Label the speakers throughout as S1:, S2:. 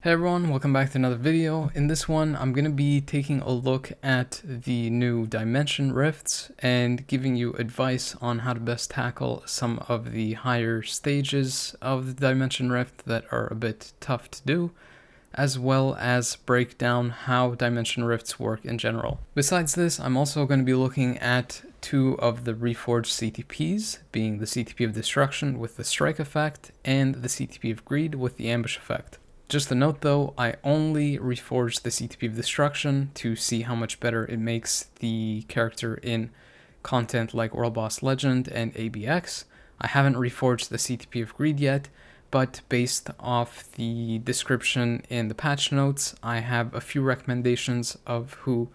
S1: Hey everyone, welcome back to another video. In this one, I'm going to be taking a look at the new dimension rifts and giving you advice on how to best tackle some of the higher stages of the dimension rift that are a bit tough to do, as well as break down how dimension rifts work in general. Besides this, I'm also going to be looking at two of the reforged CTPs, being the CTP of Destruction with the Strike effect and the CTP of Greed with the Ambush effect. Just a note though, I only reforged the CTP of Destruction to see how much better it makes the character in content like World Boss Legend and ABX. I haven't reforged the CTP of Greed yet, but based off the description in the patch notes, I have a few recommendations of who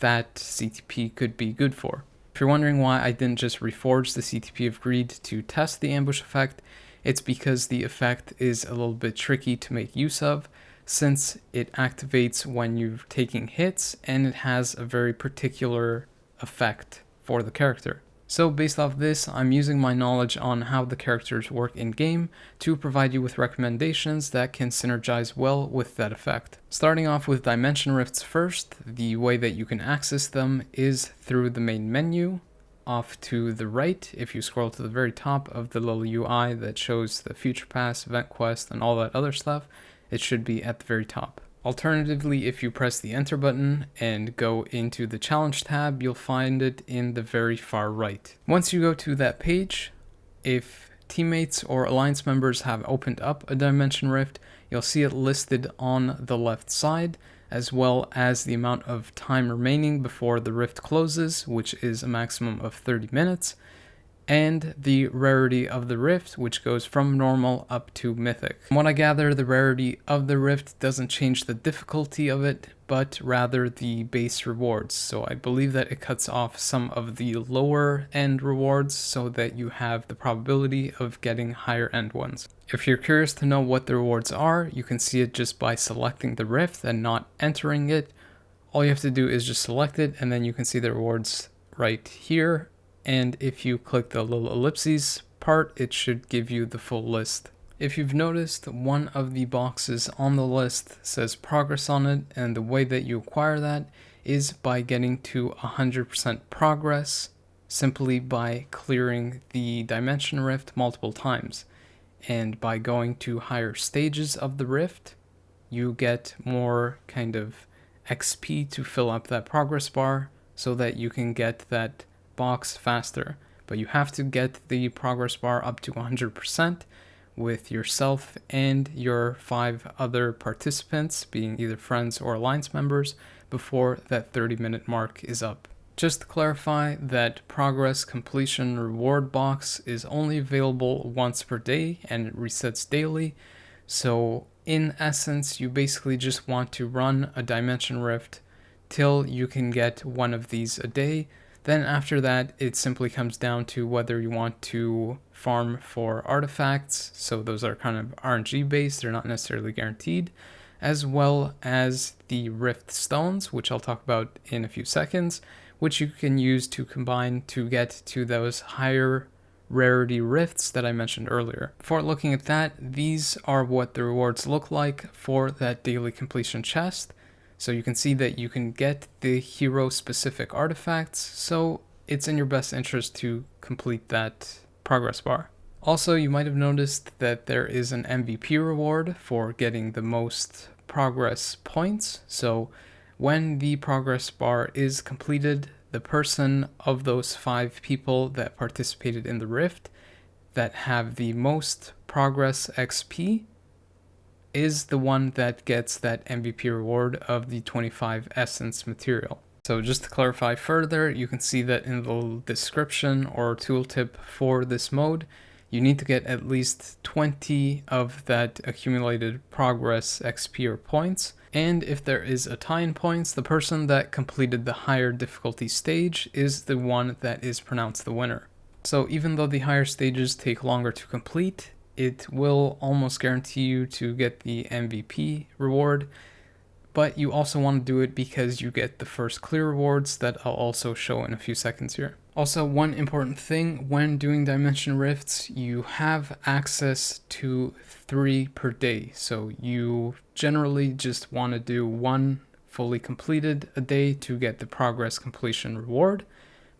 S1: that CTP could be good for. If you're wondering why I didn't just reforge the CTP of Greed to test the ambush effect, it's because the effect is a little bit tricky to make use of, since it activates when you're taking hits and it has a very particular effect for the character. So based off this, I'm using my knowledge on how the characters work in game to provide you with recommendations that can synergize well with that effect. Starting off with dimension rifts first, the way that you can access them is through the main menu. Off to the right, if you scroll to the very top of the little UI that shows the Future Pass, Event Quest, and all that other stuff, it should be at the very top. Alternatively, if you press the enter button and go into the challenge tab, you'll find it in the very far right. Once you go to that page, if teammates or alliance members have opened up a dimension rift, you'll see it listed on the left side, as well as the amount of time remaining before the rift closes, which is a maximum of 30 minutes, and the rarity of the rift, which goes from normal up to mythic. From what I gather, the rarity of the rift doesn't change the difficulty of it, but rather the base rewards. So I believe that it cuts off some of the lower end rewards so that you have the probability of getting higher end ones. If you're curious to know what the rewards are, you can see it just by selecting the rift and not entering it. All you have to do is just select it, and then you can see the rewards right here. And if you click the little ellipses part, it should give you the full list. If you've noticed, one of the boxes on the list says progress on it, and the way that you acquire that is by getting to 100% progress simply by clearing the dimension rift multiple times. And by going to higher stages of the rift, you get more kind of XP to fill up that progress bar so that you can get that box faster. But you have to get the progress bar up to 100% with yourself and your 5 other participants, being either friends or alliance members, before that 30-minute mark is up. Just to clarify, that progress completion reward box is only available once per day and it resets daily. So in essence, you basically just want to run a dimension rift till you can get one of these a day. Then after that, it simply comes down to whether you want to farm for artifacts. So those are kind of RNG based, they're not necessarily guaranteed, as well as the rift stones, which I'll talk about in a few seconds, which you can use to combine to get to those higher rarity rifts that I mentioned earlier. Before looking at that, these are what the rewards look like for that daily completion chest. So you can see that you can get the hero specific artifacts, so it's in your best interest to complete that progress bar. Also, you might have noticed that there is an MVP reward for getting the most progress points. So when the progress bar is completed, the person of those 5 people that participated in the rift that have the most progress XP is the one that gets that MVP reward of the 25 essence material. So just to clarify further, you can see that in the description or tooltip for this mode, you need to get at least 20 of that accumulated progress XP or points. And if there is a tie in points, the person that completed the higher difficulty stage is the one that is pronounced the winner. So even though the higher stages take longer to complete, it will almost guarantee you to get the MVP reward, but you also want to do it because you get the first clear rewards that I'll also show in a few seconds here. Also, one important thing when doing dimension rifts, you have access to 3 per day. So you generally just want to do 1 fully completed a day to get the progress completion reward,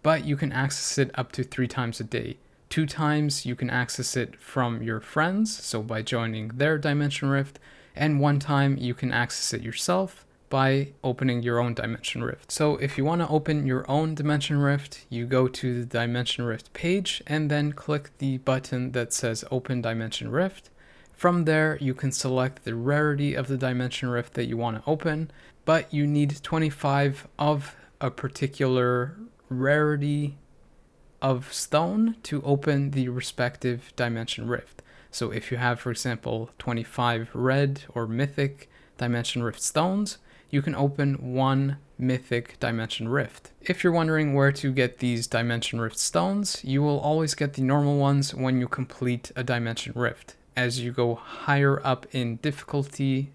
S1: but you can access it up to 3 times a day. 2 times you can access it from your friends, so by joining their dimension rift, and 1 time you can access it yourself by opening your own dimension rift. So if you want to open your own dimension rift, you go to the dimension rift page and then click the button that says open dimension rift. From there you can select the rarity of the dimension rift that you want to open, but you need 25 of a particular rarity of stone to open the respective dimension rift. So if you have, for example, 25 red or mythic dimension rift stones, you can open 1 mythic dimension rift. If you're wondering where to get these dimension rift stones, you will always get the normal ones when you complete a dimension rift. As you go higher up in difficulty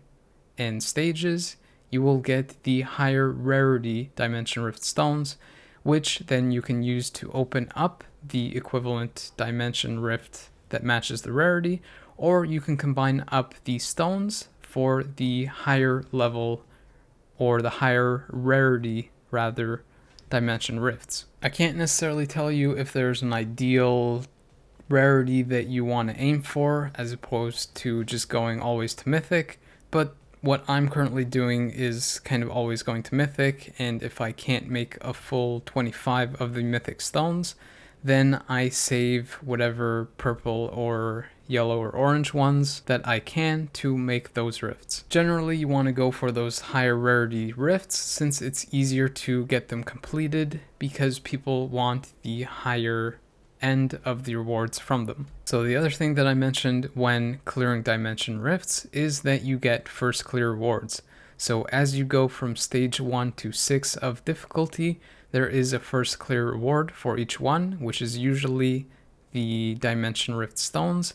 S1: and stages, you will get the higher rarity dimension rift stones, which then you can use to open up the equivalent dimension rift that matches the rarity, or you can combine up the stones for the higher level or the higher rarity rather dimension rifts. I can't necessarily tell you if there's an ideal rarity that you want to aim for as opposed to just going always to mythic, but what I'm currently doing is kind of always going to mythic, and if I can't make a full 25 of the mythic stones, then I save whatever purple or yellow or orange ones that I can to make those rifts. Generally, you want to go for those higher rarity rifts since it's easier to get them completed because people want the higher end of the rewards from them. So the other thing that I mentioned when clearing dimension rifts is that you get first clear rewards. So as you go from stage 1 to 6 of difficulty, there is a first clear reward for each one, which is usually the dimension rift stones,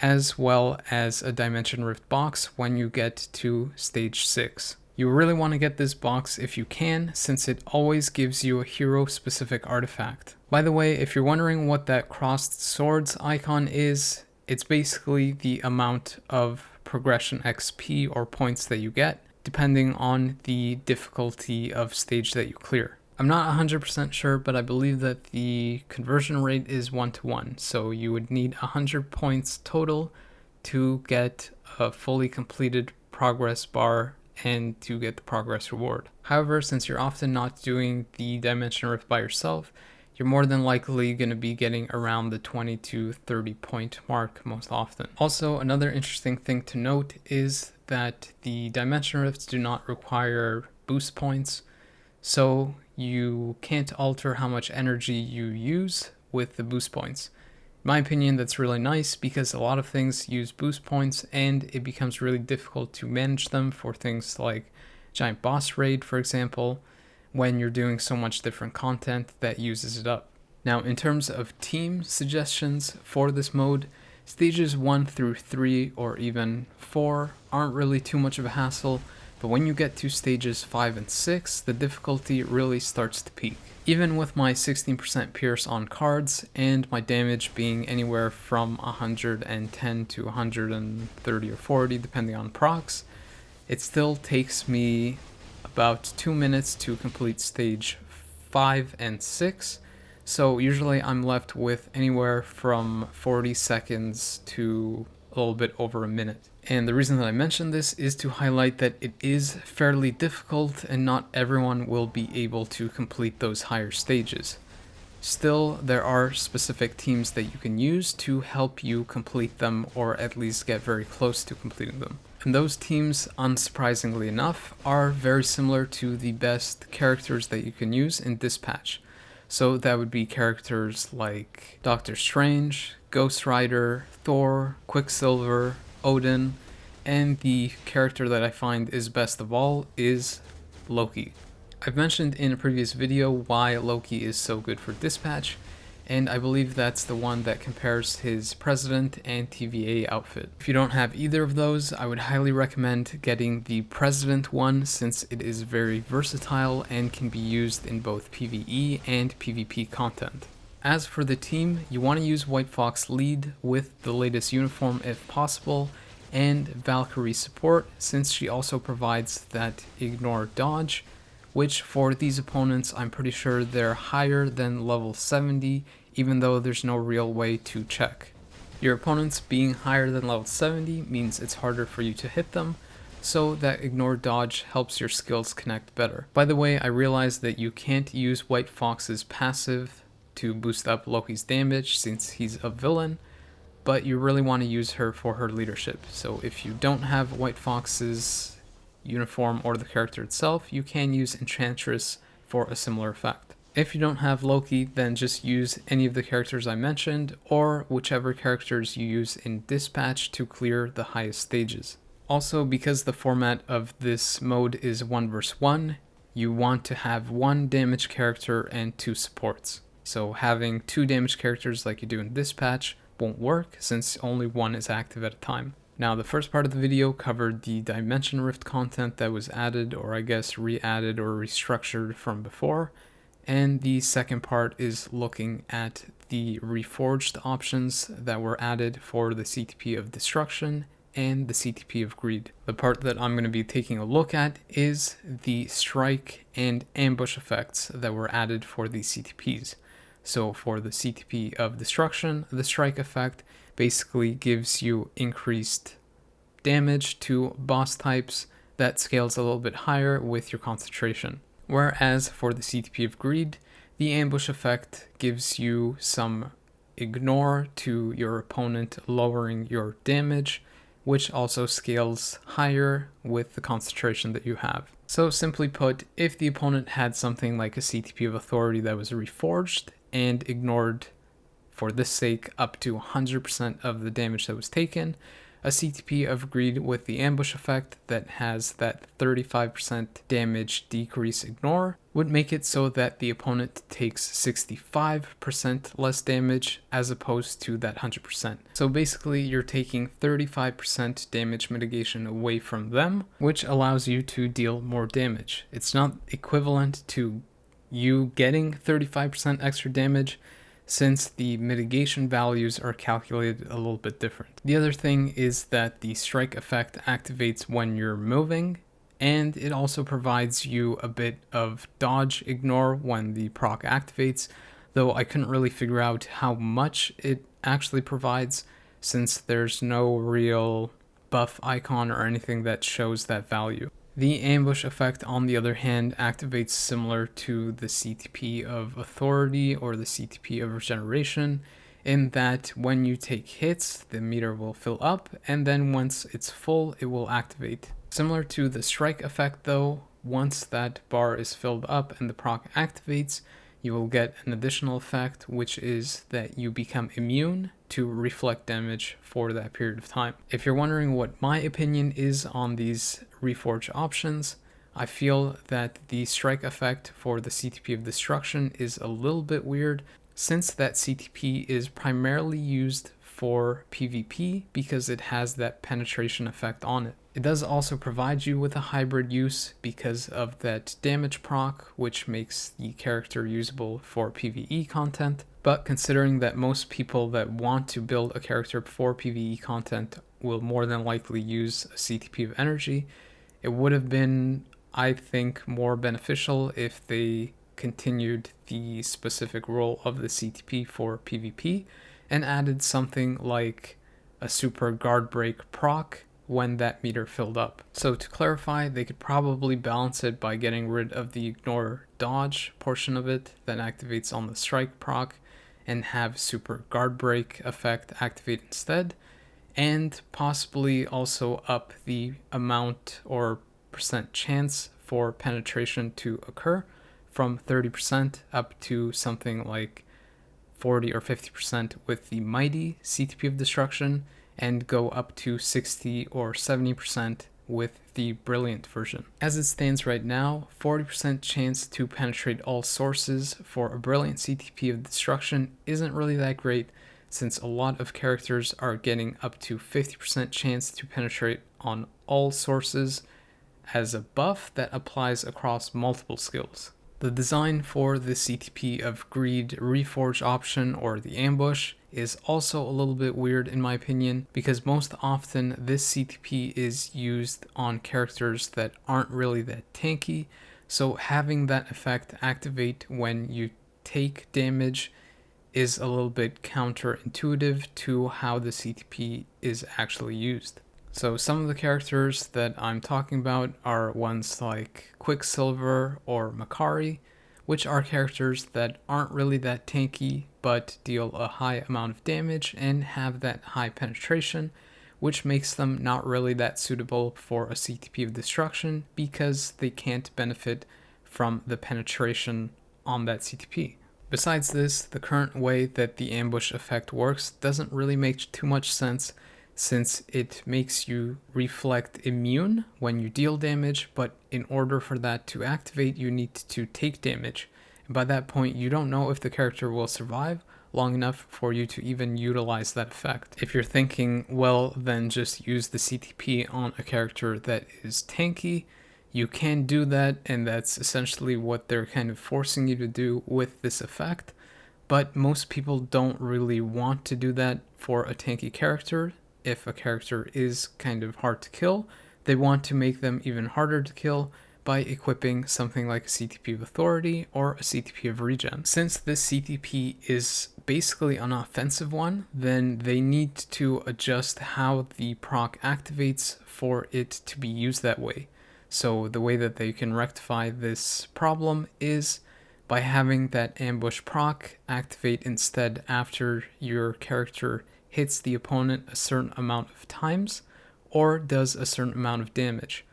S1: as well as a dimension rift box when you get to stage 6. You really want to get this box if you can, since it always gives you a hero specific artifact. By the way, if you're wondering what that crossed swords icon is, it's basically the amount of progression XP or points that you get, depending on the difficulty of stage that you clear. I'm not 100% sure, but I believe that the conversion rate is 1-to-1, so you would need 100 points total to get a fully completed progress bar and to get the progress reward. However, since you're often not doing the dimension rift by yourself, you're more than likely going to be getting around the 20 to 30 point mark most often. Also, another interesting thing to note is that the dimension rifts do not require boost points, so you can't alter how much energy you use with the boost points. In my opinion, that's really nice because a lot of things use boost points and it becomes really difficult to manage them for things like giant boss raid, for example, when you're doing so much different content that uses it up. Now, in terms of team suggestions for this mode, stages 1 through 3 or even 4 aren't really too much of a hassle, but when you get to stages 5 and 6, the difficulty really starts to peak. Even with my 16% pierce on cards and my damage being anywhere from 110 to 130 or 40 depending on procs, it still takes me about 2 minutes to complete stage 5 and 6, so usually I'm left with anywhere from 40 seconds to a little bit over a minute. And the reason that I mention this is to highlight that it is fairly difficult and not everyone will be able to complete those higher stages. Still, there are specific teams that you can use to help you complete them or at least get very close to completing them. And those teams, unsurprisingly enough, are very similar to the best characters that you can use in this patch. So that would be characters like Doctor Strange, Ghost Rider, Thor, Quicksilver, Odin, and the character that I find is best of all is Loki. I've mentioned in a previous video why Loki is so good for dispatch, and I believe that's the one that compares his President and TVA outfit. If you don't have either of those, I would highly recommend getting the President one, since it is very versatile and can be used in both PvE and PvP content. As for the team, you want to use White Fox lead with the latest uniform if possible, and Valkyrie support, since she also provides that ignore dodge, which for these opponents I'm pretty sure they're higher than level 70, even though there's no real way to check. Your opponents being higher than level 70 means it's harder for you to hit them, so that ignore dodge helps your skills connect better. By the way, I realized that you can't use White Fox's passive to boost up Loki's damage since he's a villain, but you really want to use her for her leadership. So if you don't have White Fox's uniform or the character itself, you can use Enchantress for a similar effect. If you don't have Loki, then just use any of the characters I mentioned, or whichever characters you use in Dispatch to clear the highest stages. Also, because the format of this mode is 1 vs 1, you want to have 1 damage character and 2 supports. So having 2 damage characters like you do in Dispatch won't work, since only 1 is active at a time. Now, the first part of the video covered the Dimension Rift content that was added, or I guess re-added or restructured from before, and the second part is looking at the reforged options that were added for the CTP of Destruction and the CTP of Greed. The part that I'm going to be taking a look at is the strike and ambush effects that were added for the CTPs. So for the CTP of Destruction, the strike effect basically gives you increased damage to boss types that scales a little bit higher with your concentration. Whereas for the CTP of Greed, the ambush effect gives you some ignore to your opponent, lowering your damage, which also scales higher with the concentration that you have. So simply put, if the opponent had something like a CTP of Authority that was reforged and ignored, for this sake, up to 100% of the damage that was taken, a CTP of Greed with the ambush effect that has that 35% damage decrease ignore would make it so that the opponent takes 65% less damage as opposed to that 100%. So basically you're taking 35% damage mitigation away from them, which allows you to deal more damage. It's not equivalent to you getting 35% extra damage, since the mitigation values are calculated a little bit different. The other thing is that the strike effect activates when you're moving, and it also provides you a bit of dodge ignore when the proc activates, though I couldn't really figure out how much it actually provides, since there's no real buff icon or anything that shows that value. The ambush effect, on the other hand, activates similar to the CTP of Authority or the CTP of Regeneration, in that when you take hits, the meter will fill up, and then once it's full, it will activate. Similar to the strike effect though, once that bar is filled up and the proc activates, you will get an additional effect, which is that you become immune to reflect damage for that period of time. If you're wondering what my opinion is on these Reforge options, I feel that the strike effect for the CTP of Destruction is a little bit weird, since that CTP is primarily used for PvP because it has that penetration effect on it. It does also provide you with a hybrid use because of that damage proc, which makes the character usable for PvE content. But considering that most people that want to build a character for PvE content will more than likely use a CTP of Energy, it would have been, I think, more beneficial if they continued the specific role of the CTP for PvP and added something like a super guard break proc when that meter filled up. So to clarify, they could probably balance it by getting rid of the ignore dodge portion of it that activates on the strike proc and have super guard break effect activate instead, and possibly also up the amount or percent chance for penetration to occur from 30% up to something like 40 or 50% with the mighty CTP of Destruction, and go up to 60 or 70% with the Brilliant version. As it stands right now, 40% chance to penetrate all sources for a Brilliant CTP of Destruction isn't really that great, since a lot of characters are getting up to 50% chance to penetrate on all sources as a buff that applies across multiple skills. The design for the CTP of Greed Reforge option, or the ambush, is also a little bit weird in my opinion, because most often this CTP is used on characters that aren't really that tanky, so having that effect activate when you take damage is a little bit counterintuitive to how the CTP is actually used. So some of the characters that I'm talking about are ones like Quicksilver or Makari, which are characters that aren't really that tanky but deal a high amount of damage and have that high penetration, which makes them not really that suitable for a CTP of Destruction because they can't benefit from the penetration on that CTP. Besides this, the current way that the ambush effect works doesn't really make too much sense, since it makes you reflect immune when you deal damage, but in order for that to activate, you need to take damage. And by that point, you don't know if the character will survive long enough for you to even utilize that effect. If you're thinking, well, then just use the CTP on a character that is tanky, you can do that, and that's essentially what they're kind of forcing you to do with this effect. But most people don't really want to do that for a tanky character. If a character is kind of hard to kill, they want to make them even harder to kill by equipping something like a CTP of Authority or a CTP of Regen. Since this CTP is basically an offensive one, then they need to adjust how the proc activates for it to be used that way. So the way that they can rectify this problem is by having that ambush proc activate instead after your character hits the opponent a certain amount of times or does a certain amount of damage.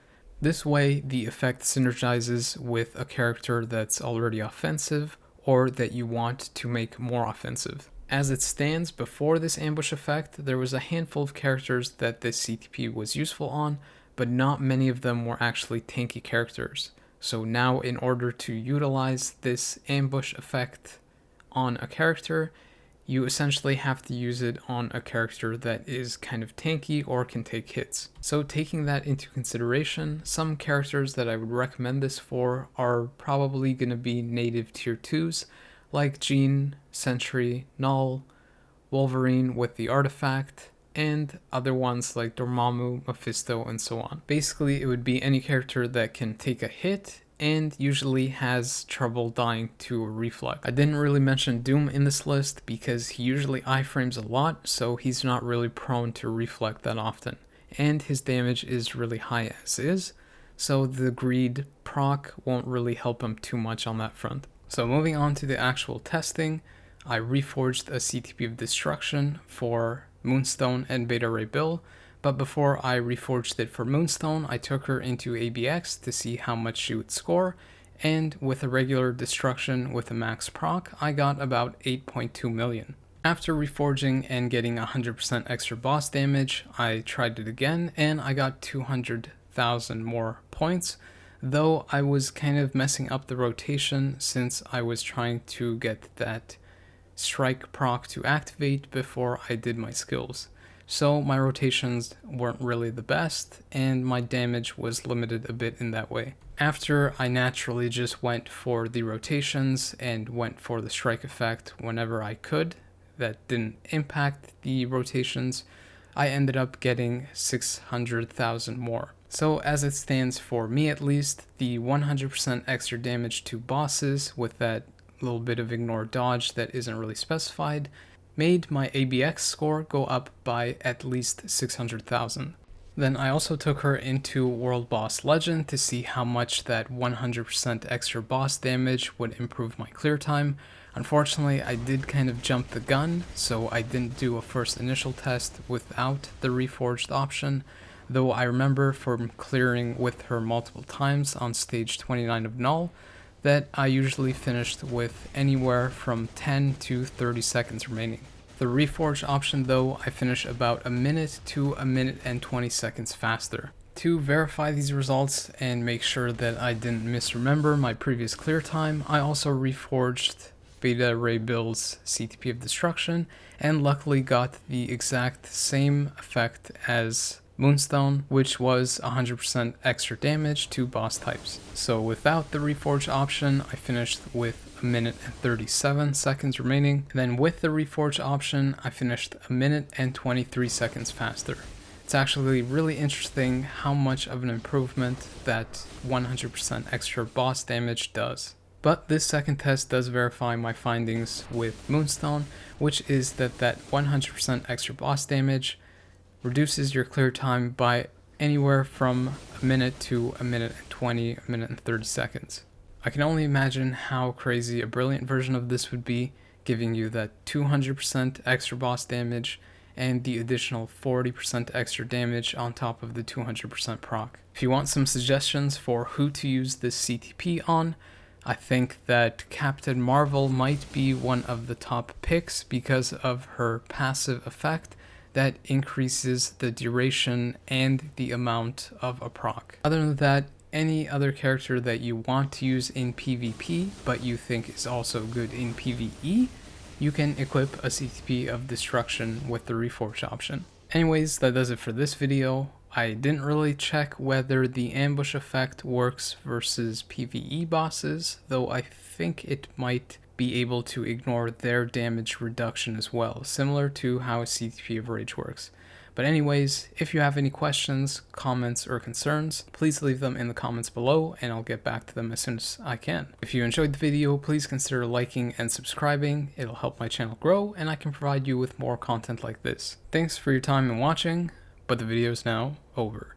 S1: This way the effect synergizes with a character that's already offensive or that you want to make more offensive. As it stands, before this ambush effect, there was a handful of characters that this CTP was useful on, but not many of them were actually tanky characters. So now, in order to utilize this ambush effect on a character, you essentially have to use it on a character that is kind of tanky or can take hits. So taking that into consideration, some characters that I would recommend this for are probably going to be native tier 2s, like Jean, Sentry, Null, Wolverine with the artifact, and other ones like Dormammu, Mephisto, and so on. Basically, it would be any character that can take a hit and usually has trouble dying to a reflux. I didn't really mention Doom in this list because he usually iframes a lot, so he's not really prone to reflect that often. And his damage is really high as is, so the Greed proc won't really help him too much on that front. So moving on to the actual testing, I reforged a CTP of Destruction for Moonstone and Beta Ray Bill, but before I reforged it for Moonstone, I took her into ABX to see how much she would score, and with a regular Destruction with a max proc, I got about 8.2 million. After reforging and getting 100% extra boss damage, I tried it again, and I got 200,000 more points, though I was kind of messing up the rotation since I was trying to get that strike proc to activate before I did my skills. So my rotations weren't really the best, and my damage was limited a bit in that way. After I naturally just went for the rotations and went for the strike effect whenever I could, that didn't impact the rotations, I ended up getting 600,000 more. So as it stands for me at least, the 100% extra damage to bosses with that little bit of ignore dodge that isn't really specified made my ABX score go up by at least 600,000. Then I also took her into World Boss Legend to see how much that 100% extra boss damage would improve my clear time. Unfortunately, I did kind of jump the gun, so I didn't do a first initial test without the reforged option, though I remember from clearing with her multiple times on stage 29 of Null, that I usually finished with anywhere from 10 to 30 seconds remaining. The Reforge option though, I finish about a minute to a minute and 20 seconds faster. To verify these results and make sure that I didn't misremember my previous clear time, I also reforged Beta Ray Bill's CTP of Destruction and luckily got the exact same effect as Moonstone, which was 100% extra damage to boss types. So without the Reforge option, I finished with 1 minute and 37 seconds remaining. And then with the Reforge option, I finished 1 minute and 23 seconds faster. It's actually really interesting how much of an improvement that 100% extra boss damage does. But this second test does verify my findings with Moonstone, which is that 100% extra boss damage reduces your clear time by anywhere from 1 minute to 1 minute and 20, 1 minute and 30 seconds. I can only imagine how crazy a brilliant version of this would be, giving you that 200% extra boss damage and the additional 40% extra damage on top of the 200% proc. If you want some suggestions for who to use this CTP on, I think that Captain Marvel might be one of the top picks because of her passive effect that increases the duration and the amount of a proc. Other than that, any other character that you want to use in PvP but you think is also good in PvE, you can equip a CTP of Destruction with the Reforge option. Anyways, that does it for this video. I didn't really check whether the ambush effect works versus PvE bosses, though I think it might be able to ignore their damage reduction as well, similar to how a CTP of Rage works. But anyways, if you have any questions, comments, or concerns, please leave them in the comments below and I'll get back to them as soon as I can. If you enjoyed the video, please consider liking and subscribing. It'll help my channel grow and I can provide you with more content like this. Thanks for your time and watching, but the video is now over.